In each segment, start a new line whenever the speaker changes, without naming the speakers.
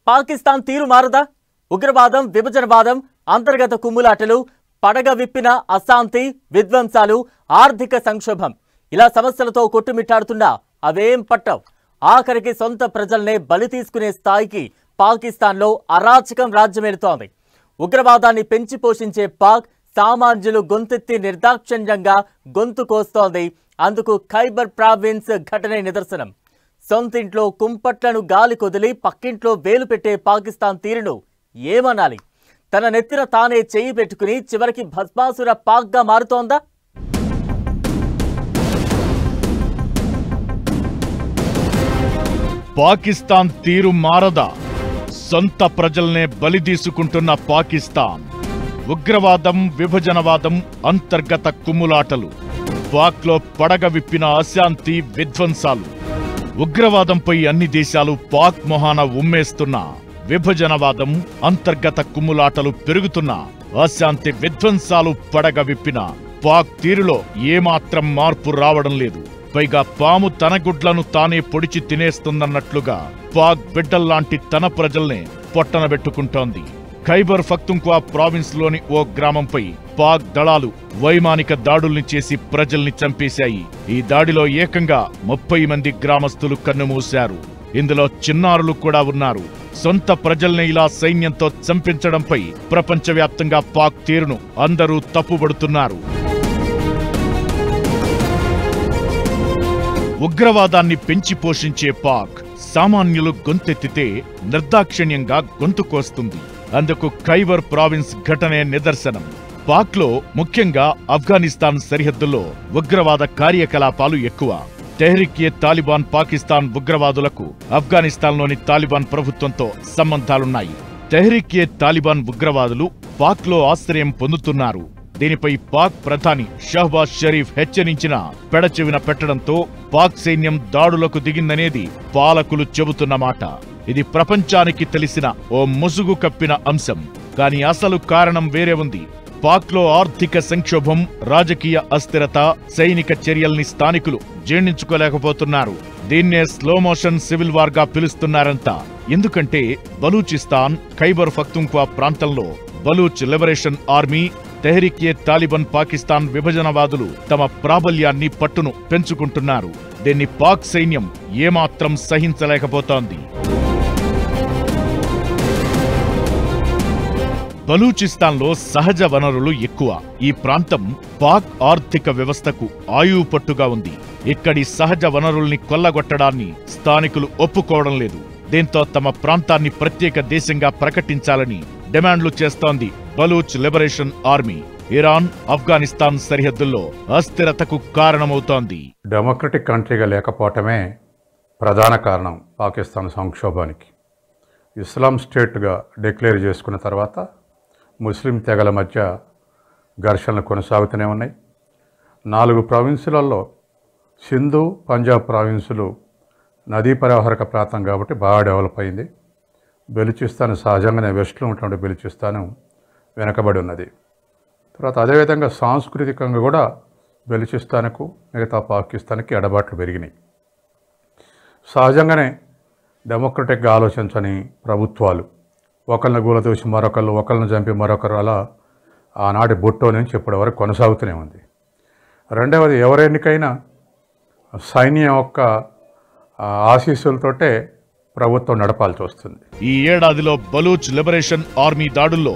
పాకిస్తాన్ తీరు మారదా? ఉగ్రవాదం, విభజనవాదం, అంతర్గత కుమ్ములాటలు, పడగ విప్పిన అశాంతి, విధ్వంసాలు, ఆర్థిక సంక్షోభం ఇలా సమస్యలతో కొట్టుమిట్టాడుతున్నా అవేం పట్టవు. ఆఖరికి సొంత ప్రజల్నే బలి తీసుకునే స్థాయికి పాకిస్తాన్లో అరాచకం రాజ్యమేలుతోంది. ఉగ్రవాదాన్ని పెంచి పోషించే పాక్ సామాన్యులు గొంతెత్తి నిర్దాక్షిణ్యంగా గొంతు కోస్తోంది. అందుకు ఖైబర్ ప్రావిన్స్ ఘటనే నిదర్శనం. సొంతింట్లో కుంపట్లను గాలి కొదిలి పక్కింట్లో వేలు పెట్టే పాకిస్తాన్ తీరును ఏమనాలి? తన నెత్తిన తానే చేయి పెట్టుకుని చివరికి భస్మాసుర పాక్గా మారుతోందా?
పాకిస్తాన్ తీరు మారదా? సొంత ప్రజల్నే బలి తీసుకుంటున్న పాకిస్తాన్. ఉగ్రవాదం, విభజనవాదం, అంతర్గత కుమ్ములాటలు, పాక్లో పడగ విప్పిన అశాంతి, విధ్వంసాలు. ఉగ్రవాదంపై అన్ని దేశాలు పాక్ మొహాన ఉమ్మేస్తున్నా, విభజనవాదం, అంతర్గత కుమ్ములాటలు పెరుగుతున్నా, అశాంతి, విధ్వంసాలు పడగ విప్పిన పాక్ తీరులో ఏమాత్రం మార్పు రావడం లేదు. పైగా పాము తన గుడ్లను తానే పొడిచి తినేస్తుందన్నట్లుగా పాక్ బిడ్డల్లాంటి తన ప్రజల్నే పొట్టనబెట్టుకుంటోంది. ఖైబర్ పఖ్తుంఖ్వా ప్రావిన్స్ లోని ఓ గ్రామంపై పాక్ దళాలు వైమానిక దాడుల్ని చేసి ప్రజల్ని చంపేశాయి. ఈ దాడిలో ఏకంగా 30 మంది గ్రామస్తులు కన్నుమూశారు. ఇందులో చిన్నారులు కూడా ఉన్నారు. సొంత ప్రజల్ని ఇలా సైన్యంతో చంపించడంపై ప్రపంచవ్యాప్తంగా పాక్ తీరును అందరూ తప్పుబడుతున్నారు. ఉగ్రవాదాన్ని పెంచి పోషించే పాక్ సామాన్యులు గొంతెత్తితే నిర్దాక్షిణ్యంగా గొంతు కోస్తుంది. అందుకు ఖైబర్ ప్రావిన్స్ ఘటనే నిదర్శనం. పాక్లో, ముఖ్యంగా ఆఫ్ఘనిస్తాన్ సరిహద్దుల్లో ఉగ్రవాద కార్యకలాపాలు ఎక్కువ. తెహ్రీక్-ఏ-తాలిబాన్ పాకిస్తాన్ ఉగ్రవాదులకు ఆఫ్ఘనిస్తాన్లోని తాలిబాన్ ప్రభుత్వంతో సంబంధాలున్నాయి. తెహ్రీక్-ఏ-తాలిబాన్ ఉగ్రవాదులు పాక్లో ఆశ్రయం పొందుతున్నారు. దీనిపై పాక్ ప్రధాని షహబాజ్ షరీఫ్ హెచ్చరించిన పెడచెవిన పెట్టడంతో పాక్ సైన్యం దాడులకు దిగిందనేది పాలకులు చెబుతున్న మాట. ఇది ప్రపంచానికి తెలిసిన ఓ ముసుగు కప్పిన అంశం. కానీ అసలు కారణం వేరే ఉంది. పాక్లో ఆర్థిక సంక్షోభం, రాజకీయ అస్థిరత, సైనిక చర్యల్ని స్థానికులు జీర్ణించుకోలేకపోతున్నారు. దీన్నే స్లోమోషన్ సివిల్ వార్ గా పిలుస్తున్నారంతా. ఎందుకంటే బలూచిస్తాన్, ఖైబర్ పఖ్తుంఖ్వా ప్రాంతంలో బలూచ్ లిబరేషన్ ఆర్మీ, తెహ్రీక్-ఏ-తాలిబాన్ పాకిస్తాన్ విభజనవాదులు తమ ప్రాబల్యాన్ని, పట్టును పెంచుకుంటున్నారు. దీన్ని పాక్ సైన్యం ఏమాత్రం సహించలేకపోతోంది. బలూచిస్తాన్లో సహజ వనరులు ఎక్కువ. ఈ ప్రాంతం పాక్ ఆర్థిక వ్యవస్థకు ఆయువుపట్టుగా ఉంది. ఇక్కడి సహజ వనరుల్ని కొల్లగొట్టడాన్ని స్థానికులు ఒప్పుకోవడం లేదు. దీంతో తమ ప్రాంతాన్ని ప్రత్యేక దేశంగా ప్రకటించాలని డిమాండ్లు చేస్తోంది Baloch liberation army. Iran, Afghanistan సరిహద్దుల్లో అస్థిరతకు కారణమవుతోంది.
డెమోక్రటిక్ కంట్రీగా లేకపోవటమే ప్రధాన కారణం పాకిస్తాన్ సంక్షోభానికి. ఇస్లాం స్టేట్గా డిక్లేర్ చేసుకున్న తర్వాత ముస్లిం తెగల మధ్య ఘర్షణలు కొనసాగుతూనే ఉన్నాయి. 4 ప్రావిన్సులలో సింధు, పంజాబ్ ప్రావిన్సులు నదీ పరివాహక ప్రాంతం కాబట్టి బాగా డెవలప్ అయింది. బెలూచిస్తాన్ సహజంగానే వెస్ట్లో ఉన్నటువంటి బెలూచిస్తాన్ వెనకబడి ఉన్నది. తర్వాత అదేవిధంగా సాంస్కృతికంగా కూడా బెలూచిస్తాన్కు మిగతా పాకిస్తాన్కి ఎడబాట్లు పెరిగినాయి. సహజంగానే డెమోక్రటిక్గా ఆలోచించని ప్రభుత్వాలు ఒకరిని గూలదూసి మరొకరు, ఒకరిని చంపి మరొకరు, అలా ఆనాటి బొట్టో నుంచి ఇప్పటి వరకు కొనసాగుతూనే ఉంది. రెండవది, ఎవరెన్నికైనా సైన్యం యొక్క ఆశీస్సులతోటే ప్రభుత్వం నడపాల్సి వస్తుంది.
ఈ ఏడాదిలో బలూచ్ లిబరేషన్ ఆర్మీ దాడుల్లో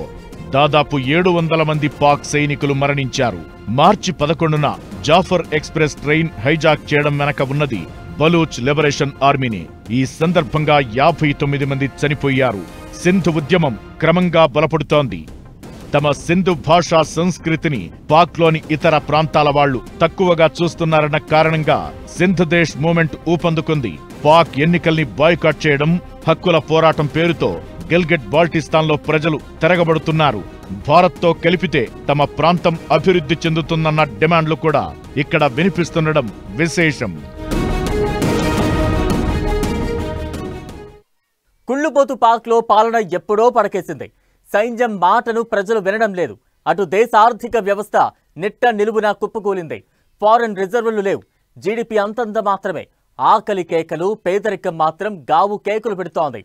దాదాపు 700 మంది పాక్ సైనికులు మరణించారు. మార్చి 11న జాఫర్ ఎక్స్ప్రెస్ ట్రైన్ హైజాక్ చేయడం వెనక ఉన్నది బలూచ్ లిబరేషన్ ఆర్మీని. ఈ సందర్భంగా 59 మంది చనిపోయారు. సింధు ఉద్యమం క్రమంగా బలపడుతోంది. తమ సింధు భాషా సంస్కృతిని పాక్లోని ఇతర ప్రాంతాల వాళ్లు తక్కువగా చూస్తున్నారన్న కారణంగా సింధ్ దేశ్ మూవ్మెంట్ ఊపందుకుంది. పాక్ ఎన్నికల్ని బాయ్కాట్ చేయడం, హక్కుల పోరాటం పేరుతో గిల్గిట్ బాల్టిస్తాన్లో ప్రజలు తిరగబడుతున్నారు. భారత్తో కలిపితే తమ ప్రాంతం అభివృద్ధి చెందుతుందన్న డిమాండ్లు కూడా ఇక్కడ వినిపిస్తుండడం విశేషం.
కుళ్ళుపోతు పాక్లో పాలన ఎప్పుడో పడకేసింది. సైన్యం మాటను ప్రజలు వినడం లేదు. అటు దేశ ఆర్థిక వ్యవస్థ నిట్ట నిలువున కుప్పకూలింది. ఫారెన్ రిజర్వులు లేవు. జీడీపీ అంతంత మాత్రమే. ఆకలి కేకలు, పేదరికం మాత్రం గావు కేకులు పెడుతోంది.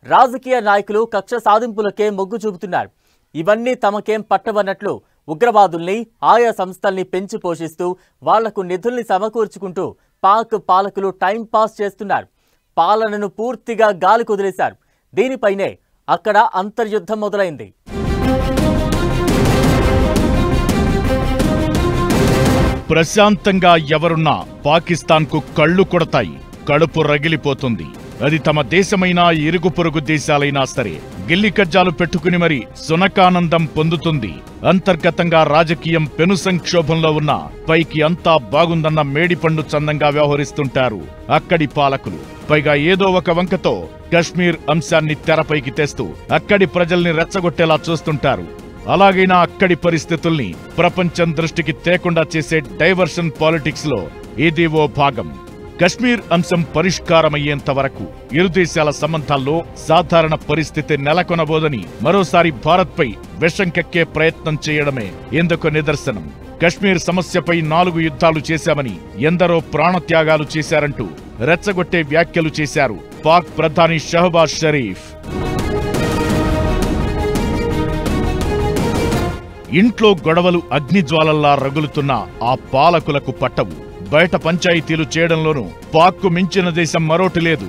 రాజకీయ నాయకులు కక్ష సాధింపులకే మొగ్గు చూపుతున్నారు. ఇవన్నీ తమకేం పట్టవన్నట్లు ఉగ్రవాదుల్ని, ఆయా సంస్థల్ని పెంచి పోషిస్తూ వాళ్లకు నిధుల్ని సమకూర్చుకుంటూ పాక్ పాలకులు టైం పాస్ చేస్తున్నారు. పాలనను పూర్తిగా గాలి కుదిలేశారు. దీనిపైనే అక్కడ అంతర్యుద్ధం మొదలైంది.
ప్రశాంతంగా ఎవరున్నా పాకిస్తాన్కు కళ్ళు కొడతాయి, కడుపు రగిలిపోతుంది. అది తమ దేశమైనా ఇరుగు పొరుగు దేశాలైనా సరే గిల్లి కజ్జాలు పెట్టుకుని మరి సునకానందం పొందుతుంది. అంతర్గతంగా రాజకీయం పెను సంక్షోభంలో ఉన్న పైకి అంతా బాగుందన్న మేడిపండు చందంగా వ్యవహరిస్తుంటారు అక్కడి పాలకులు. పైగా ఏదో ఒక వంకతో కశ్మీర్ అంశాన్ని తెరపైకి తెస్తూ అక్కడి ప్రజల్ని రెచ్చగొట్టేలా చూస్తుంటారు. అలాగైనా అక్కడి పరిస్థితుల్ని ప్రపంచం దృష్టికి తేకుండా చేసే డైవర్షన్ పాలిటిక్స్ లో ఇది ఓ భాగం. కశ్మీర్ అంశం పరిష్కారమయ్యేంత వరకు ఇరు దేశాల సంబంధాల్లో సాధారణ పరిస్థితి నెలకొనబోదని మరోసారి భారత్పై విషం కక్కే ప్రయత్నం చేయడమే ఇందుకు నిదర్శనం. కశ్మీర్ సమస్యపై 4 యుద్ధాలు చేశామని, ఎందరో ప్రాణత్యాగాలు చేశారంటూ రెచ్చగొట్టే వ్యాఖ్యలు చేశారు పాక్ ప్రధాని షహబాజ్ షరీఫ్. ఇంట్లో గొడవలు అగ్నిజ్వాలల్లా రగులుతున్న ఆ పాలకులకు పట్టవు. బయట పంచాయతీలు చేయడంలోనూ పాక్కు మించిన దేశం మరోటి లేదు.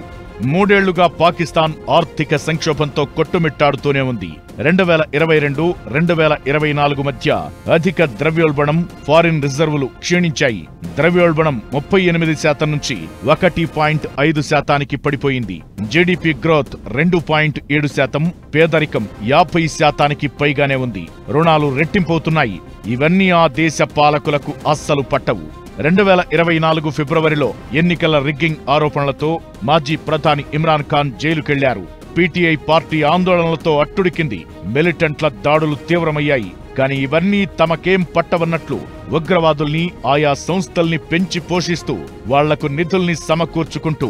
3 ఏళ్లుగా పాకిస్తాన్ ఆర్థిక సంక్షోభంతో కొట్టుమిట్టాడుతూనే ఉంది. 2022-2024 మధ్య అధిక ద్రవ్యోల్బణం, ఫారిన్ రిజర్వులు క్షీణించాయి. ద్రవ్యోల్బణం 38% నుంచి 1.5%కి పడిపోయింది. జీడీపీ గ్రోత్ 2.7%, పేదరికం 50%కి పైగానే ఉంది. రుణాలు రెట్టింపవుతున్నాయి. ఇవన్నీ ఆ దేశ పాలకులకు అస్సలు పట్టవు. 2024 ఫిబ్రవరిలో ఎన్నికల రిగ్గింగ్ ఆరోపణలతో మాజీ ప్రధాని ఇమ్రాన్ ఖాన్ జైలుకెళ్లారు. పీటీఐ పార్టీ ఆందోళనలతో అట్టుడికింది. మిలిటెంట్ల దాడులు తీవ్రమయ్యాయి. కానీ ఇవన్నీ తమకేం పట్టవన్నట్లు ఉగ్రవాదుల్ని, ఆయా సంస్థల్ని పెంచి పోషిస్తూ వాళ్లకు నిధుల్ని సమకూర్చుకుంటూ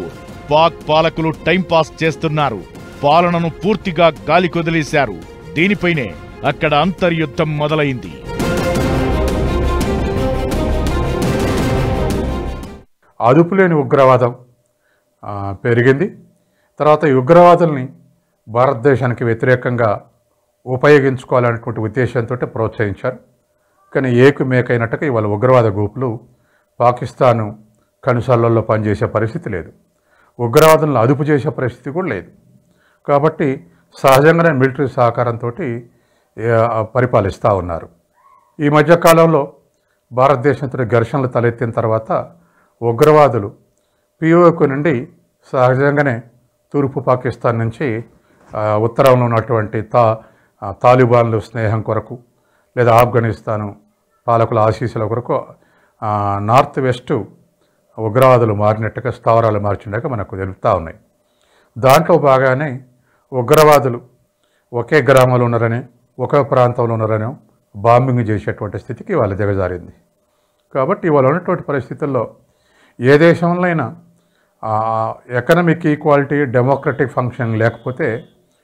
పాక్ పాలకులు టైంపాస్ చేస్తున్నారు. పాలనను పూర్తిగా గాలి కొదిలేశారు. దీనిపైనే అక్కడ అంతర్యుద్ధం మొదలైంది.
అదుపులేని ఉగ్రవాదం పెరిగింది. తర్వాత ఈ ఉగ్రవాదుల్ని భారతదేశానికి వ్యతిరేకంగా ఉపయోగించుకోవాలనేటువంటి ఉద్దేశంతో ప్రోత్సహించారు. కానీ ఏకుమేకైనట్టుగా ఇవాళ ఉగ్రవాద గ్రూపులు పాకిస్తాను కనుసల్లల్లో పనిచేసే పరిస్థితి లేదు. ఉగ్రవాదులను అదుపు చేసే పరిస్థితి కూడా లేదు. కాబట్టి సహజంగానే మిలిటరీ సహకారంతో పరిపాలిస్తూ ఉన్నారు. ఈ మధ్యకాలంలో భారతదేశంతో ఘర్షణలు తలెత్తిన తర్వాత ఉగ్రవాదులు పిఓకు నుండి సహజంగానే తూర్పు పాకిస్తాన్ నుంచి ఉత్తరంలో ఉన్నటువంటి తాలిబాన్లు స్నేహం కొరకు లేదా ఆఫ్ఘనిస్తాను పాలకుల ఆశీస్సుల కొరకు నార్త్ వెస్ట్ ఉగ్రవాదులు మారినట్టుగా స్థావరాలు మార్చినట్టుగా మనకు తెలుపుతూ ఉన్నాయి. దాంట్లో బాగానే ఉగ్రవాదులు ఒకే గ్రామంలో ఉన్నారని, ఒకే ప్రాంతంలో ఉన్నారని బాంబింగ్ చేసేటువంటి స్థితికి వాళ్ళు దిగజారింది. కాబట్టి ఇవాళ ఉన్నటువంటి పరిస్థితుల్లో ఏ దేశంలో అయినా ఎకనామిక్ ఈక్వాలిటీ, డెమోక్రటిక్ ఫంక్షన్ లేకపోతే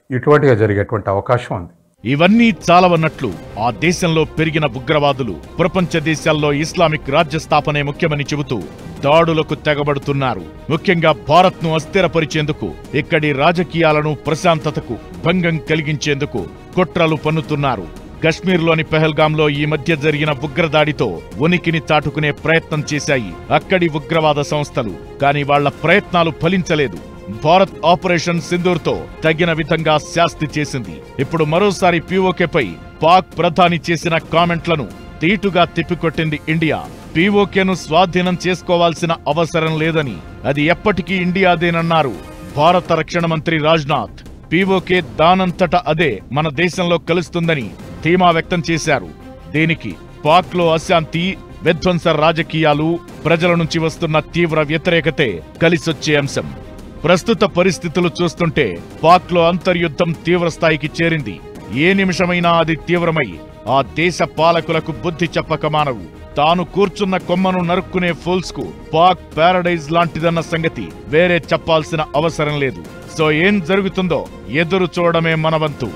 ఇటువంటిగా జరిగేటువంటి అవకాశం ఉంది.
ఇవన్నీ చాలవన్నట్లు ఆ దేశంలో పెరిగిన ఉగ్రవాదులు ప్రపంచ దేశాల్లో ఇస్లామిక్ రాజ్య స్థాపనే ముఖ్యమని చెబుతూ దాడులకు తెగబడుతున్నారు. ముఖ్యంగా భారత్ను అస్థిరపరిచేందుకు, ఇక్కడి రాజకీయాలను, ప్రశాంతతకు భంగం కలిగించేందుకు కుట్రలు పన్నుతున్నారు. కశ్మీర్లోని పెహల్గాంలో ఈ మధ్య జరిగిన ఉగ్రదాడితో ఉనికిని చాటుకునే ప్రయత్నం చేశాయి అక్కడి ఉగ్రవాద సంస్థలు. కానీ వాళ్ల ప్రయత్నాలు ఫలించలేదు. భారత్ ఆపరేషన్ సింధూర్తో తగిన విధంగా శాస్తి చేసింది. ఇప్పుడు మరోసారి పీఓకేపై పాక్ ప్రధాని చేసిన కామెంట్లను తీటుగా తిప్పికొట్టింది ఇండియా. పీఓకేను స్వాధీనం చేసుకోవాల్సిన అవసరం లేదని, అది ఎప్పటికీ ఇండియాదేనన్నారు భారత రక్షణ మంత్రి రాజ్నాథ్. పీఓకే దానంతట అదే మన దేశంలో కలుస్తుందని ధీమా వ్యక్తం చేశారు. దీనికి పాక్లో అశాంతి, విధ్వంస రాజకీయాలు, ప్రజల నుంచి వస్తున్న తీవ్ర వ్యతిరేకతే కలిసొచ్చే అంశం. ప్రస్తుత పరిస్థితులు చూస్తుంటే పాక్లో అంతర్యుద్ధం తీవ్రస్థాయికి చేరింది. ఏ నిమిషమైనా అది తీవ్రమై ఆ దేశ పాలకులకు బుద్ధి చెప్పక మానవు. తాను కూర్చున్న కొమ్మను నరుక్కునే ఫూల్స్ కు పాక్ ప్యారడైజ్ లాంటిదన్న సంగతి వేరే చెప్పాల్సిన అవసరం లేదు. సో ఏం జరుగుతుందో ఎదురు చూడడమే మన వంతు.